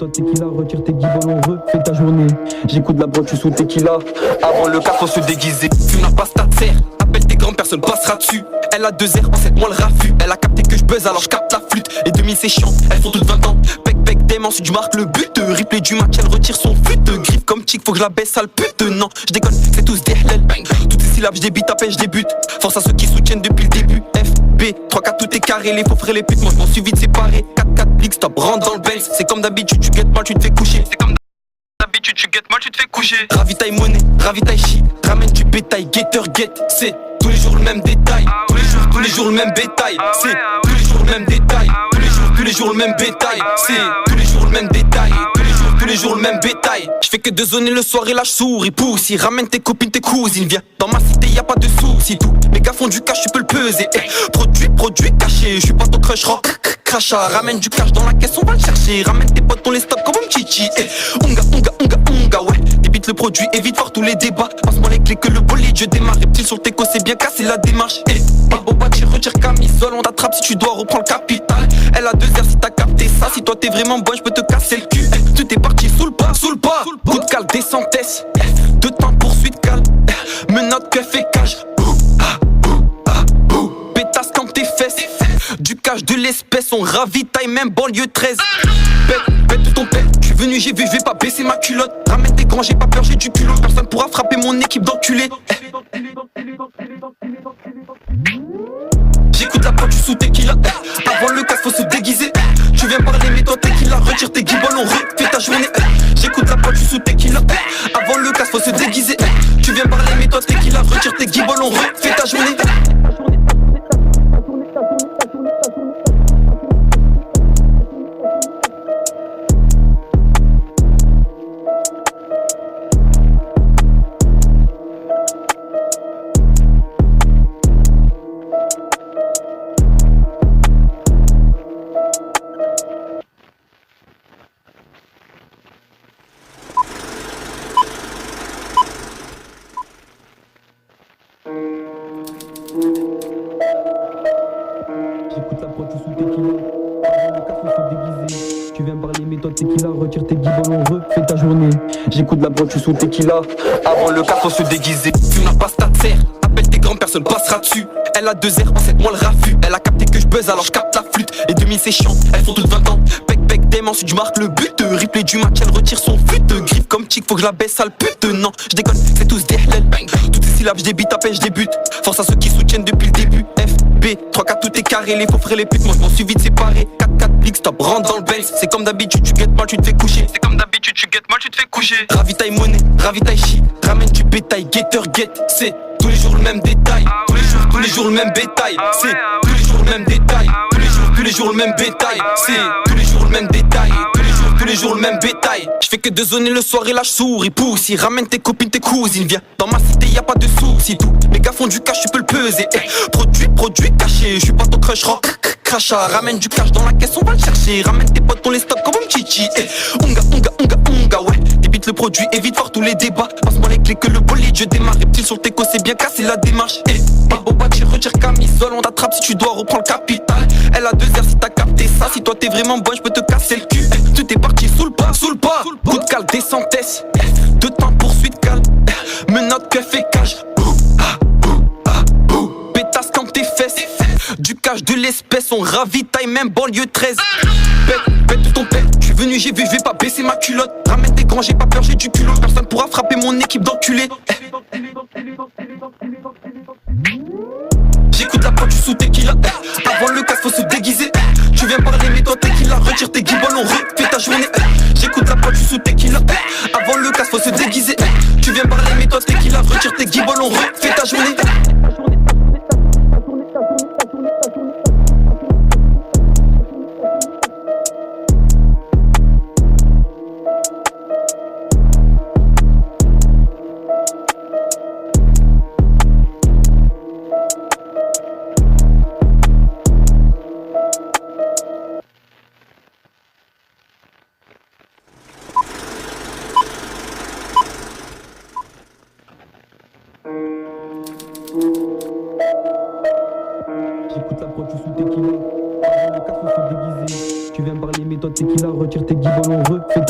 méthodes tequila, retire tes guibolles, on refait ta journée. J'écoute la broche sous tequila. Avant le cas, faut se déguiser. Fume la pasta de serre, appelle tes grands, personne passera dessus. Elle a 2 airs, en 7 mois le raffut. Elle a capté que je buzz, alors je capte la flûte. Les demi c'est chiant, elles font toutes 20 ans. Bec bec dément, si tu marques le but. Replay du match, elle retire son fut. Griffe comme tic, faut que je la baisse, sale pute. Non, je déconne, c'est tous des hlel. Toutes ces syllabes, je débite à peine, je débute. Force à ceux qui soutiennent depuis le début. F, B, 3-4, tout est carré. Les faux frères, les putes, moi je m'en suis vite séparé. 4-4, big stop, rentre dans le Benz. C'est comme d'habitude, tu guettes mal, tu te fais coucher. C'est comme d'habitude, tu guettes mal, tu te fais coucher. Ravitaille monnaie, ravitaille shit. Ramène du bétail, getter get. C'est tous les jours le même détail. Tous les jours le même bétail. C'est tous les jours le même détail. Tous les jours le même bétail. C'est tous les jours le même détail. Tous les jours le même bétail. Je fais que de zoner le soir et là je souris. Pousse, ramène tes copines, tes cousines. Viens dans ma cité, y a pas de soucis. Tout mes gars font du cash, tu peux le peser. Produit caché, je suis pas ton crush rock. Crachat, ramène du cash dans la caisse, on va le chercher. Ramène tes potes, on les stoppe comme un chichi. Unga, ouais. Débite le produit, évite fort tous les débats. Passe-moi les clés que le bolide, je démarre. Reptile sur le teco, c'est bien cassé la démarche. Boba, tu retires camisole, on t'attrape si tu dois reprendre le capital. Elle a 2 airs si t'as capté ça. Si toi t'es vraiment bon, je peux te casser le cul. Tout est parti sous le pas. Coup de cale, descentesse. De temps poursuite calme. Menotte que fait cage. Pétasse comme tes fesses. Du cash de l'espèce, on ravitaille même banlieue 13. Pète ton père, je suis venu, j'ai vu, je vais pas baisser ma culotte. Ramène tes grands, j'ai pas peur, j'ai du culot. Personne pourra frapper mon équipe d'enculés. J'écoute la pointe sous tequila. Avant le casse, faut se déguiser. Tu viens parler, mais toi tequila. Retire tes guibolles, on refait ta journée. J'écoute la pointe sous tequila. Avant le casse, faut se déguiser. Tu viens parler, mais toi tequila. Retire tes guibolles, on refait ta journée. J'écoute la pointe sous tequila. Avant le cas, faut se déguiser. Tu viens parler, mais toi tequila. Retire tes guibolles, on refait ta journée. J'écoute la pointe sous tequila. Avant le cas, faut se déguiser. Fume la pasta de serre, appelle tes grands, personne passera dessus. Elle a 2 airs, en 7 mois le raffut. Elle a capté que je buzz, alors je capte la flûte. Les demi c'est chiant, elles font toutes 20 ans. Bec dément, si tu marques le but. Replay du match, elle retire son fut. Griffe comme tic, faut que je la baisse, sale pute. Non, je déconne, c'est tous des hlel. Toutes ces syllabes, je débite à peine, je débute. Force à ceux qui soutiennent depuis le début. F, B, 3-4, tout est carré. Les faux frères, les putes, moi je m'en suis vite séparé. 4-4, big stop, rentre dans le Benz. C'est comme d'habitude, tu guettes mal, tu te fais coucher. C'est comme d'habitude, tu guettes mal, tu te fais coucher. Ravitaille monnaie, ravitaille shit. Ramène du bétail, getter get. C'est tous les jours le même détail. Tous les jours le même bétail. C'est tous les jours le même détail. Tous les jours le même bétail. C'est tous les jours le même détail. Tous les jours le même bétail. Je fais que de zoner le soir et là je souris. Pousse, ramène tes copines, tes cousines. Viens dans ma cité, y a pas de soucis. Tout mes gars font du cash, tu peux le peser. Produit caché, je suis pas ton crush rock. Crachat, ramène du cash dans la caisse, on va le chercher. Ramène tes potes, on les stoppe comme un chichi. Unga, ouais. Débite le produit, évite fort tous les débats. Passe-moi les clés que le bolide, je démarre. Reptile sur le teco, c'est bien cassé la démarche. Boba, tu retires camisole, on t'attrape si tu dois reprendre le capital. Elle a 2 airs si t'as capté ça. Si toi t'es vraiment bon, je peux te casser le cul. Tout est parti sous le pas. Coup de cale, descentesse. De temps poursuite calme. Menotte que fait cage. Pétasse comme tes fesses. Du cash de l'espèce, on ravitaille même banlieue 13. Pète ton père, je suis venu, j'ai vu, je vais pas baisser ma culotte. Ramène tes grands, j'ai pas peur, j'ai du culot. Personne pourra frapper mon équipe d'enculés. J'écoute la pointe sous tequila. Avant le casse, faut se déguiser. Tu viens parler, mais toi tequila. Retire tes guibolles, on refait ta journée. J'écoute la pointe sous tequila. Avant le casse, faut se déguiser. Tu viens parler, mais toi tequila. Retire tes guibolles, on refait ta journée. J'écoute la pointe sous tequila. Avant le cas, faut se déguiser. Tu viens parler, mais toi tequila. Retire tes guibolles, on refait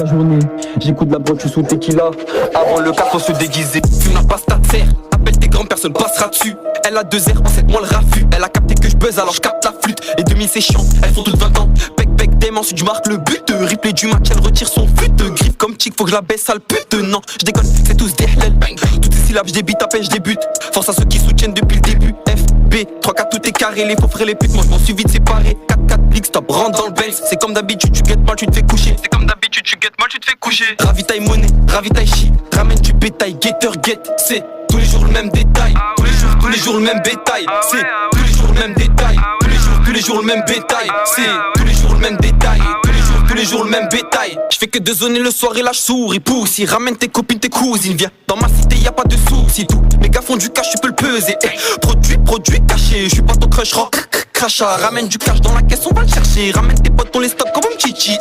J'écoute la broche sous tequila. Avant le cas, faut se déguiser. Fume la pasta de serre. Appelle tes grands, personne passera dessus. Elle a 2 airs, en 7 mois le raffut. Elle a capté que je buzz, alors je capte la flûte. Les demi c'est chiant, elles font toutes 20 ans. Pec pec dem, ensuite je marque le but. Replay du match, elle retire son fut. Griffe comme chic, faut que je la baisse, sale pute. Non, je déconne, c'est tous des hlel. Toutes ces syllabes, je débite, à peine je débute. Force à ceux qui soutiennent depuis le début. F, B, 3, 4, tout est carré. Les faux frais, les putes, moi je m'en suis vite séparé. 4, 4, blick, stop, rentre dans le Benz. C'est comme d'habitude, tu guettes mal, tu te fais coucher. C'est comme d'habitude, tu guettes mal, tu te fais coucher. Ravitaille monnaie, ravitaille shit. Ramène du bétail, getter, get. C'est tous les jours le même détail. Tous les jours le même bétail. C'est tous les jours le même détail. Tous les jours le même bétail. C'est tous les jours le même détail. Tous les jours le même bétail. Je fais que de zoner le soir et là je souris. Pousse, ramène tes copines, tes cousines. Viens dans ma cité, y a pas de soucis. Tout mes gars font du cash, tu peux le peser. Produit caché, je suis pas ton crush rock. Crachat, ramène du cash dans la caisse, on va le chercher. Ramène tes potes, on les stoppe comme un chichi.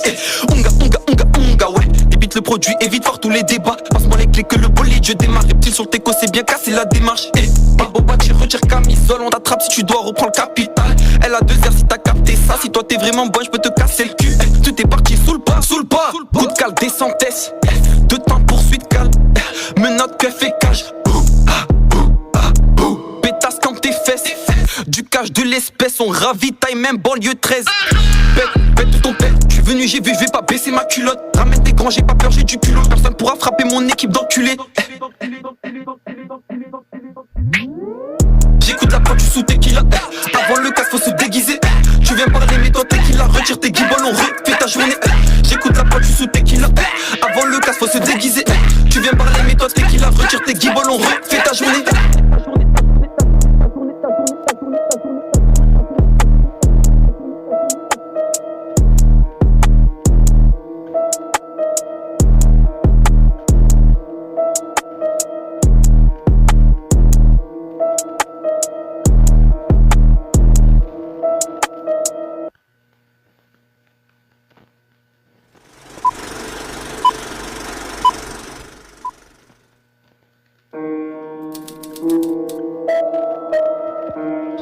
Unga, ouais. Débite le produit, évite voir tous les débats. Passe-moi les clés que le bolide, je démarre. Reptile sur le teco, c'est bien cassé la démarche. Boba, tu retires camisole, on t'attrape si tu dois reprendre le capital. Elle a 2 airs si t'as capté ça. Si toi t'es vraiment bon, je peux te casser le cul. Tu t'es parti sous le pas. Coup de cale, descentesse. 2 temps poursuite calme. Menotte que fait cage. Pétasse quand tes fesses. Du cash de l'espèce, on ravitaille même banlieue 13. Pète ton père, je suis venu, j'ai vu, je vais pas baisser ma culotte. Ramène tes grands, j'ai pas peur, j'ai du culot. Personne pourra frapper mon équipe d'enculés. J'écoute la pointe sous tequila. Avant le casque, faut se déguiser. Tu viens parler, mais toi tequila. Retire tes guibolles, on refait ta journée. J'écoute la pointe sous tequila. Avant le casque, faut se déguiser. Tu viens parler, mais toi tequila. Retire tes guibolles, on refait ta journée.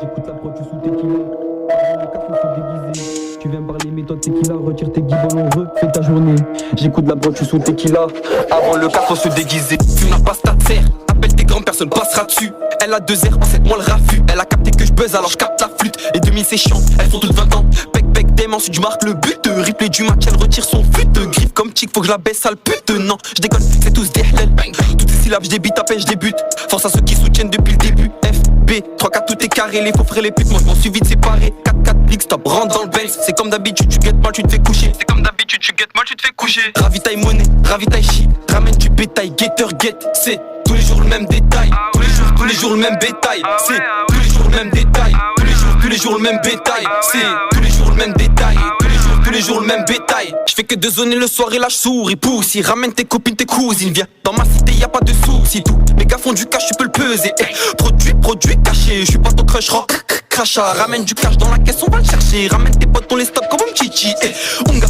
J'écoute la broche sous tequila. Avant le cas, faut se déguiser. Tu viens parler, mais toi tequila. Retire tes guibolles, on refait ta journée. J'écoute la broche sous tequila. Avant le cas, faut se déguiser. Fume la pasta de serre. Appelle tes grands, personne passera dessus. Elle a 2 airs, en 7 mois le raffut. Elle a capté que je buzz, alors je capte la flûte. Les demi c'est chiant, elles font toutes 20 ans. Pec pec dem, ensuite je marque le but. Replay du match, elle retire son fut. Griffe comme chic, faut que je la baisse, sale pute. Non, je déconne, c'est tous des hlel. Toutes ces syllabes, je débite, à peine je débute. Force à ceux qui soutiennent depuis le début. F, B, 3, 4, tout est carré. Les faux frais, les putes, moi je m'en suis vite séparé. 4, 4, blick, stop, rentre dans le Benz. C'est comme d'habitude, tu guettes mal, tu te fais coucher. C'est comme d'habitude, tu guettes mal, tu te fais coucher. Ravitaille monnaie, ravitaille shit. Ramène du bétail, getter, get. C'est tous les jours le même détail. Tous les jours le même bétail. C'est tous les jours le même détail. Tous les jours le même bétail. C'est tous les jours le même détail. Tous les jours le même bétail. Je fais que de zoner le soir et là je souris. Pousse, ramène tes copines, tes cousines. Viens dans ma cité, y a pas de soucis. Tout mes gars font du cash, tu peux le peser. Produit caché, je suis pas ton crush rock. Crachat, ramène du cash dans la caisse, on va le chercher. Ramène tes potes, on les stoppe comme un chichi. Unga,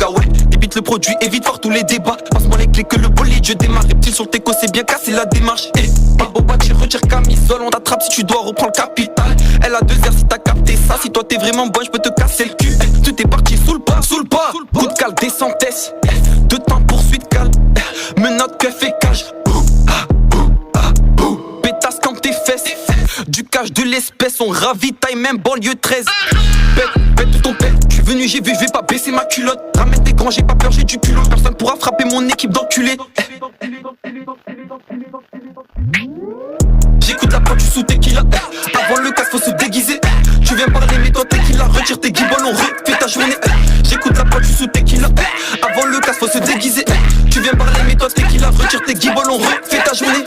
ouais. Débite le produit, évite voir tous les débats. Passe-moi les clés que le bolide, je démarre. Reptile sur le teco, c'est bien cassé la démarche. Boba, tu retires camisole, on t'attrape si tu dois reprendre le capital. Elle a 2 airs si t'as capté ça. Si toi t'es vraiment bon, je peux te casser le cul. Tu t'es parti sous le pas. Coup de cale, descentesse. 2 temps poursuite calme. Menotte que fait cage. Pétasse quand tes fesses. Du cash de l'espèce, on ravitaille même banlieue 13. Pète ton père, je suis venu, j'ai vu, je vais pas baisser ma culotte. Ramène tes grands, j'ai pas peur, j'ai du culot. Personne pourra frapper mon équipe d'enculés. J'écoute la pointe sous tequila. Avant le casque, faut se déguiser. Tu viens parler, mais toi tequila. Retire tes guibolles, on refait ta journée. J'écoute la pointe sous tequila. Avant le casque, faut se déguiser. Tu viens parler, mais toi tequila. Retire tes guibolles, on refait ta journée.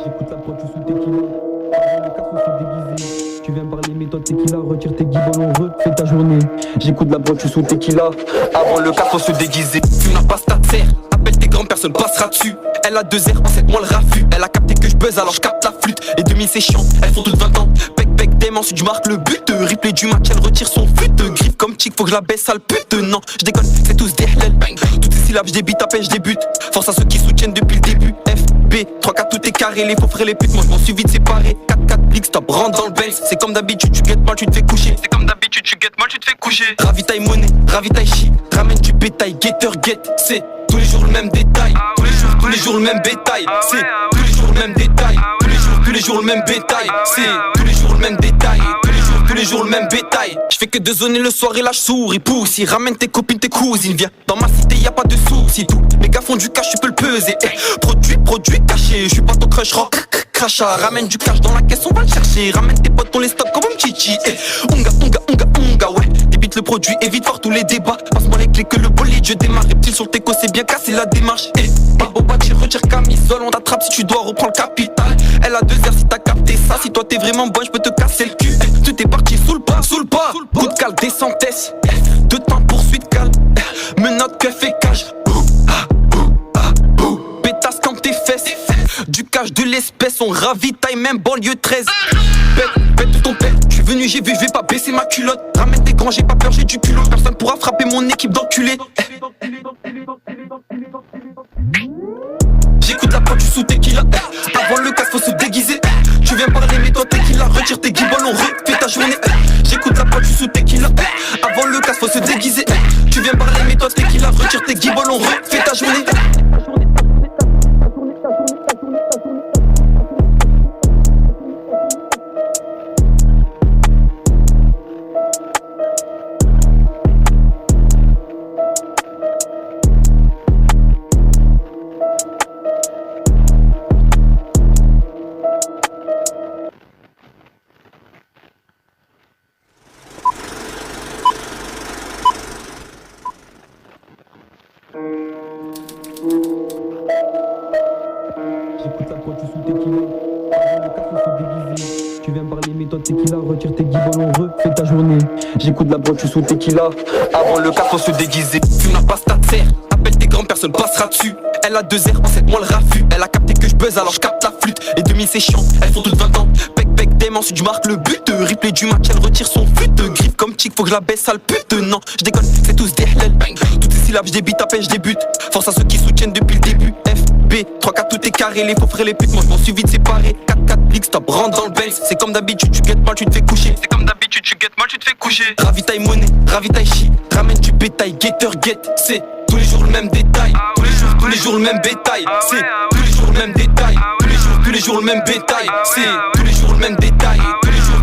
J'écoute la broche sous tequila. Avant le cas, faut se déguiser. Tu viens parler mais toi tequila, retire tes guibolons, refais ta journée. J'écoute la broche, tu sous tequila. Avant le cas, faut se déguiser. Fume la pasta de serre. Appelle tes grands, personne passera dessus. Elle a 2 airs, en 7 mois le raffut. Elle a capté que je buzz, alors je capte la flûte. Les demi c'est chiant, elles font toutes 20 ans. Bec, dem, ensuite je marque le but. Replay du match, elle retire son fut. Griffe comme chic, faut que je la baisse, sale pute. Non, je déconne, c'est tous des hlel. Toutes ces syllabes, je débite, à peine je débute. Force à ceux qui soutiennent depuis le début. F, B, 3, 4, tout est carré. Les faux frères, les putes, moi je m'en suis vite séparé. 4, 4, blick, stop, rentre dans le Benz. C'est comme d'habitude, tu guettes mal, tu te fais coucher. C'est comme d'habitude, tu guettes mal, tu te fais coucher. Ravitaille monnaie, ravitaille shit. Ramène du bétail, getter, get. C'est tous les jours le même détail. Tous les jours le même bétail. C'est tous les jours le même détail. Tous les jours le même bétail. C'est tous les jours le même détail. Tous les jours le même bétail. Je fais que de zoner le soir et là je souris. Pousse, ramène tes copines, tes cousines. Viens dans ma cité, y a pas de soucis. Tout mes gars font du cash, tu peux le peser. Produit caché, je suis pas ton crush rock. Crachat, ramène du cash dans la caisse, on va le chercher. Ramène tes potes, on les stoppe comme un chichi. Onga, ouais. Débite le produit, évite voir tous les débats. Passe-moi les clés que le bolide, je démarre. Reptile sur le teco, c'est bien cassé la démarche. Boba, tu retires camisole, on t'attrape si tu dois reprendre le capital. Elle a 2 airs si t'as capté ça. Si toi t'es vraiment bon, je peux te casser le cul. Tu t'es parti sous le pas. Coup de cale, descentesse. De temps poursuite calme. Menotte que fait cage. Pétasse comme tes fesses. Du cash de l'espèce, on ravitaille même banlieue 13. Pète ton père, je suis venu, j'ai vu, je vais pas baisser ma culotte. Ramène tes grands, j'ai pas peur, j'ai du culot. Personne pourra frapper mon équipe d'enculés. J'écoute la prod, tu sous tequila. Avant le casse, faut se déguiser. Tu viens parler, mais toi tequila. Retire tes guibolons, refais ta journée. J'écoute la prod, tu sous tequila. Avant le casse, faut se déguiser. Tu viens parler, mais toi tequila. Retire tes guibolons, refais ta journée. J'écoute la prod, tu sous tequila. Avant le cas, faut se déguiser. Tu viens parler mais toi tequila, retire tes guibolons, refais ta journée. J'écoute la prod, tu sous tequila. Avant le cas, faut se déguiser. Fume la pasta de serre. Appelle tes grands, personne passera dessus. Elle a 2 airs, en 7 mois le raffut. Elle a capté que je buzz, alors je capte la flûte. Les demi c'est chiant, elles font toutes 20 ans. Bec, dem, ensuite je marque le but. Replay du match, elle retire son fut. Griffe comme chic, faut que je la baisse, sale pute. Non, je déconne, c'est tous des hlel. Toutes ces syllabes, je débite, à peine je débute. Force à ceux qui soutiennent depuis le début. F, B, 3, 4, tout est carré. Les faux frères, les putes, moi je m'en suis vite séparé. 4, 4, blick, stop, rentre dans le Benz. C'est comme d'habitude, tu guettes mal, tu te fais coucher. C'est comme d'habitude, tu guettes mal, tu te fais coucher. Ravitaille monnaie, ravitaille shit. Ramène du bétail, getter, get. C'est tous les jours le même détail. Tous les jours le même bétail. C'est tous les jours le même détail. Tous les jours le même bétail. C'est tous les jours le même détail.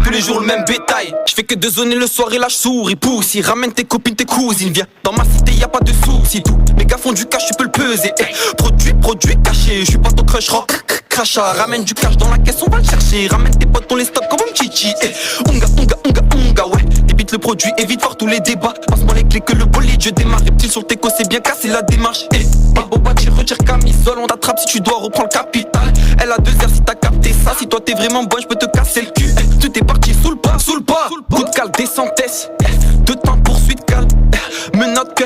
Tous les jours le même bétail. Je fais que de zoner le soir et là je souris. Pousse, ramène tes copines, tes cousines. Viens dans ma cité, y a pas de soucis. Tout mes gars font du cash, tu peux le peser. Produit caché, je suis pas ton crush rock. Crachat, ramène du cash dans la caisse, on va le chercher. Ramène tes potes, on les stoppe comme un chichi. Onga, ouais. Débite le produit, évite voir tous les débats. Passe-moi les clés que le bolide, je démarre. Reptile sur le teco, c'est bien cassé la démarche. Boba, tu retires camisole, on t'attrape si tu dois reprendre le capital. Elle a 2 airs si t'as capté ça. Si toi t'es vraiment bon, je peux te casser le cul. Tu t'es parti sous le pas. Coup de cale, descentesse. De temps poursuite calme. Menotte que